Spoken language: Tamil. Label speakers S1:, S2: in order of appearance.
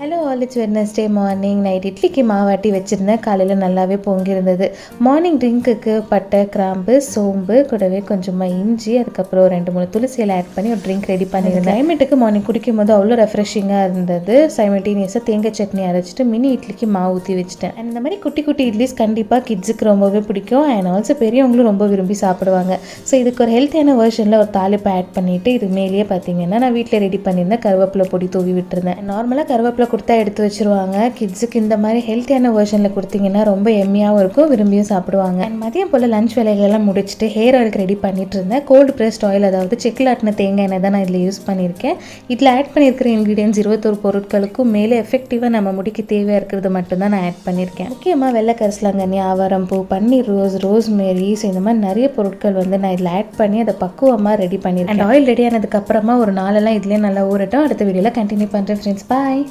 S1: Hello all, it's Wednesday morning. Night இட்லிக்கு மாவாட்டி வச்சுருந்தேன். காலையில் நல்லாவே பொங்கியிருந்தது. மார்னிங் ட்ரிங்க்குக்கு பட்டை, கிராம்பு, சோம்பு கூடவே கொஞ்சமாக இஞ்சி, அதுக்கப்புறம் 2-3 துளசியில் ஆட் பண்ணி ஒரு ட்ரிங்க் ரெடி பண்ணியிருந்தேன். கிளைமேட்டுக்கு மார்னிங் குடிக்கும் போது அவ்வளோ ரெஃப்ரெஷிங்காக இருந்தது. சைமல்டேனியஸாக தேங்காய் சட்னி அரைச்சிட்டு மினி இட்லிக்கு மாவு ஊற்றி வச்சுட்டேன். அண்ட் இந்த மாதிரி குட்டி குட்டி இட்லிஸ் கண்டிப்பாக கிட்ஸுக்கு ரொம்பவே பிடிக்கும். அண்ட் ஆல்சோ பெரியவங்களும் ரொம்ப விரும்பி சாப்பிடுவாங்க. ஸோ இதுக்கு ஒரு ஹெல்த்தியான வெர்ஷனில் ஒரு தாளிப்பை ஆட் பண்ணிவிட்டு இது மேலேயே பார்த்தீங்கன்னா நான் வீட்டில் ரெடி பண்ணியிருந்தேன் கருவேப்பிலை பொடி தூவி விட்டுருந்தேன். நார்மலாக கருவேப்பிலை கொடுத்தா எடுத்து வச்சுருவாங்க. கிட்ஸுக்கு இந்த மாதிரி ஹெல்த்தியான வெர்ஷனில் கொடுத்தீங்கன்னா ரொம்ப எம்மியாகவும் இருக்கும், விரும்பியும் சாப்பிடுவாங்க. அண்ட் மதியம் போல் லஞ்ச் வேலைகளெல்லாம் முடிச்சுட்டு ஹேர் ஆயிலுக்கு ரெடி பண்ணிட்டு இருந்தேன். கோல்டு ப்ரெஸ்ட் ஆயில், அதாவது செக்கில் ஆட்டின தேங்காய் எண்ணெய் தான் நான் இதில் யூஸ் பண்ணியிருக்கேன். இதில் ஆட் பண்ணியிருக்கிற இன்க்ரீடியன்ஸ் 21 பொருட்களுக்கும் மேலே எஃபெக்டிவாக நம்ம முடிக்கு தேவையாக இருக்கிறது மட்டும்தான் நான் ஆட் பண்ணியிருக்கேன். முக்கியமாக வெள்ளை கரிசலாங்கண்ணி, ஆவாரம்பூ, பன்னீர் ரோஸ், ரோஸ்மேரி, ஸோ இந்த மாதிரி நிறைய பொருட்கள் நான் இதில் ஆட் பண்ணி அதை பக்குவமாக ரெடி பண்ணியிருக்கேன். அண்ட் ஆயில் ரெடி ஆனதுக்கப்புறமா ஒரு நாளெல்லாம் இதுலேயே நல்லா ஊறட்டும். அடுத்த வீடியோவில் கண்டினியூ பண்ணுறேன் ஃப்ரெண்ட்ஸ். பாய்.